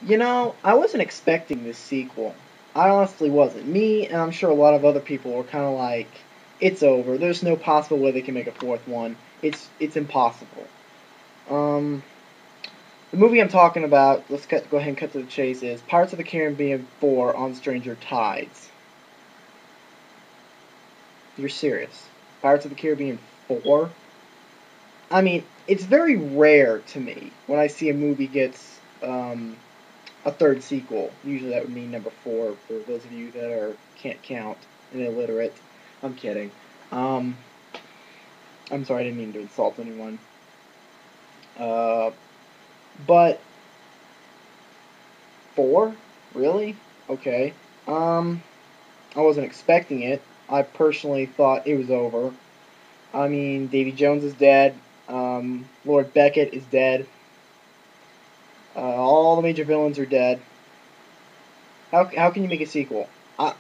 You know, I wasn't expecting this sequel. I honestly wasn't. Me, and I'm sure a lot of other people were kind of like, it's over. There's no possible way they can make a fourth one. It's impossible. Um, the movie I'm talking about, go ahead and cut to the chase, is Pirates of the Caribbean 4 on Stranger Tides. You're serious. Pirates of the Caribbean 4? I mean, it's very rare to me when I see a movie gets a third sequel. Usually that would mean number 4 for those of you that can't count and illiterate. I'm kidding. Um, I'm sorry, I didn't mean to insult anyone. Uh, but 4? Really? Okay. I wasn't expecting it. I personally thought it was over. I mean, Davy Jones is dead. Lord Beckett is dead. All the major villains are dead. How can you make a sequel?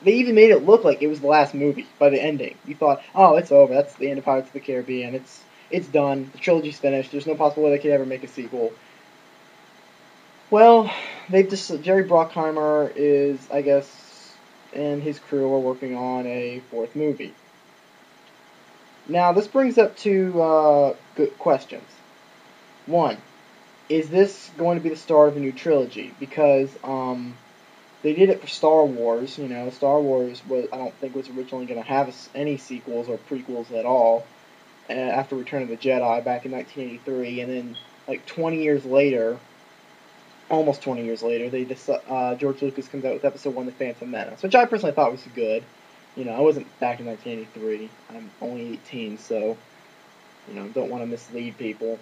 They even made it look like it was the last movie by the ending. You thought, oh, it's over. That's the end of Pirates of the Caribbean. It's done. The trilogy's finished. There's no possible way they could ever make a sequel. Well, Jerry Bruckheimer is, I guess, and his crew are working on a fourth movie. Now, this brings up two good questions. One, is this going to be the start of a new trilogy? Because they did it for Star Wars. You know, Star Wars I don't think was originally going to have any sequels or prequels at all after Return of the Jedi back in 1983, and then like 20 years later, almost 20 years later, George Lucas comes out with Episode 1, The Phantom Menace, which I personally thought was good. You know, I wasn't back in 1983. I'm only 18, so don't want to mislead people.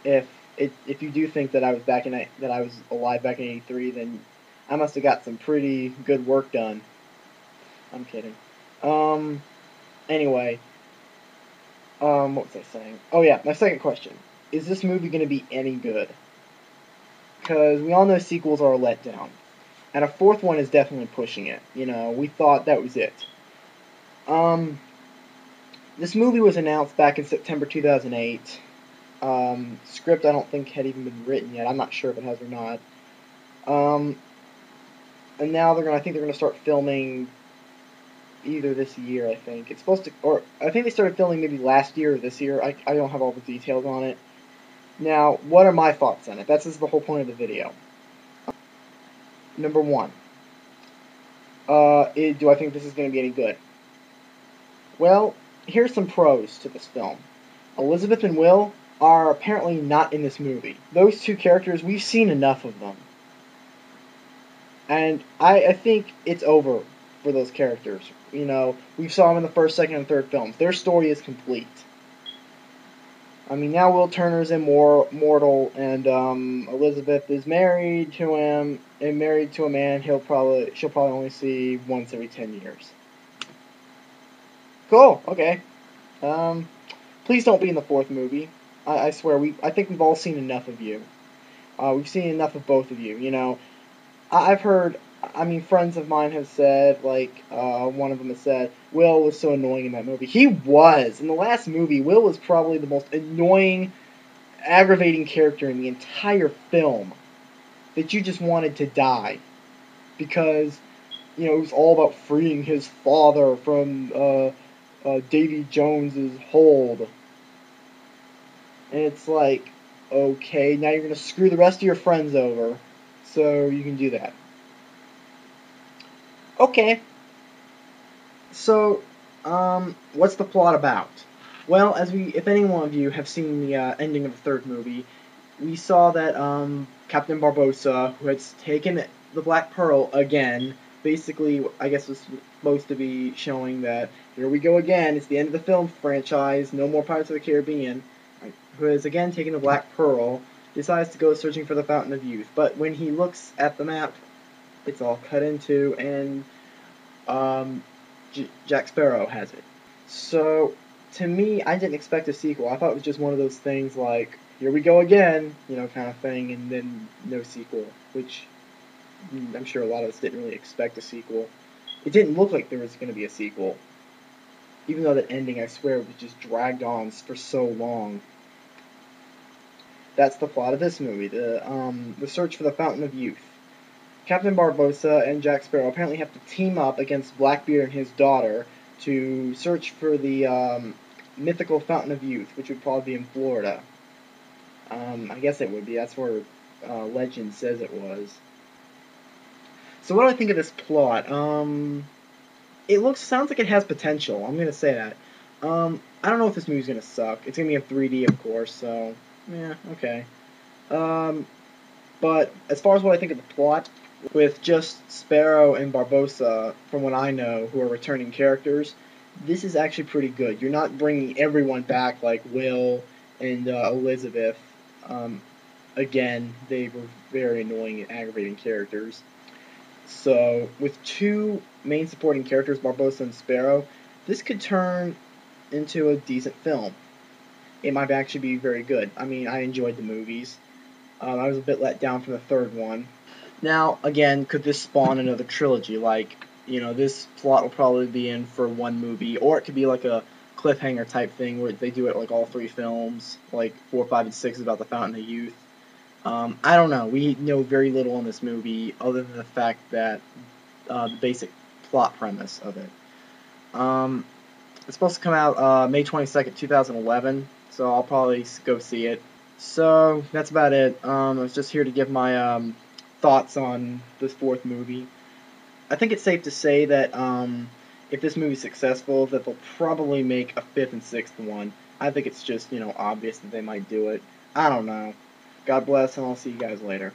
If you do think that I was alive back in '83, then I must have got some pretty good work done. I'm kidding. Anyway, what was I saying? Oh yeah, my second question: is this movie going to be any good? Because we all know sequels are a letdown, and a fourth one is definitely pushing it. You know, we thought that was it. This movie was announced back in September 2008. Script I don't think had even been written yet. I'm not sure if it has or not. And now I think they're gonna start filming either this year. I think it's supposed to, or I think they started filming maybe last year or this year. I don't have all the details on it. Now, what are my thoughts on it? That's just the whole point of the video. Number one, do I think this is going to be any good? Well, here's some pros to this film. Elizabeth and Will are apparently not in this movie. Those two characters, we've seen enough of them. And I think it's over for those characters. You know, we saw them in the first, second, and third films. Their story is complete. I mean, now Will Turner's immortal, and Elizabeth is married to him, and married to a man she'll probably only see once every 10 years. Cool. Okay. Please don't be in the fourth movie. I swear, I think we've all seen enough of you. We've seen enough of both of you. You know, I've heard. I mean, friends of mine have said, like, one of them has said, Will was so annoying in that movie. He was. In the last movie, Will was probably the most annoying, aggravating character in the entire film that you just wanted to die. Because, you know, it was all about freeing his father from Davy Jones's hold. And it's like, okay, now you're going to screw the rest of your friends over, so you can do that. Okay. So, what's the plot about? Well, if any one of you have seen the ending of the third movie, we saw that Captain Barbossa, who had taken the Black Pearl again, basically, I guess was supposed to be showing that here we go again, it's the end of the film franchise, no more Pirates of the Caribbean, who has again taken the Black Pearl, decides to go searching for the Fountain of Youth. But when he looks at the map, it's all cut into, and Jack Sparrow has it. So, to me, I didn't expect a sequel. I thought it was just one of those things like, here we go again, you know, kind of thing, and then no sequel, which I'm sure a lot of us didn't really expect a sequel. It didn't look like there was going to be a sequel, even though that ending, I swear, was just dragged on for so long. That's the plot of this movie, the search for the Fountain of Youth. Captain Barbossa and Jack Sparrow apparently have to team up against Blackbeard and his daughter to search for the mythical Fountain of Youth, which would probably be in Florida. I guess it would be. That's where legend says it was. So what do I think of this plot? Sounds like it has potential. I'm gonna say that. I don't know if this movie's gonna suck. It's gonna be in 3D, of course. So, yeah, okay. But as far as what I think of the plot, with just Sparrow and Barbossa, from what I know, who are returning characters, this is actually pretty good. You're not bringing everyone back like Will and Elizabeth. Again, they were very annoying and aggravating characters. So, with two main supporting characters, Barbossa and Sparrow, this could turn into a decent film. It might actually be very good. I mean, I enjoyed the movies. I was a bit let down from the third one. Now, again, could this spawn another trilogy? Like, this plot will probably be in for one movie, or it could be like a cliffhanger type thing where they do it like all three films, like 4, 5, and 6 is about the Fountain of Youth. I don't know. We know very little on this movie other than the fact that the basic plot premise of it. It's supposed to come out May 22nd, 2011, so I'll probably go see it. So that's about it. I was just here to give my thoughts on this fourth movie. I think it's safe to say that if this movie's successful, that they'll probably make a fifth and sixth one. I think it's just obvious that they might do it. I don't know. God bless, and I'll see you guys later.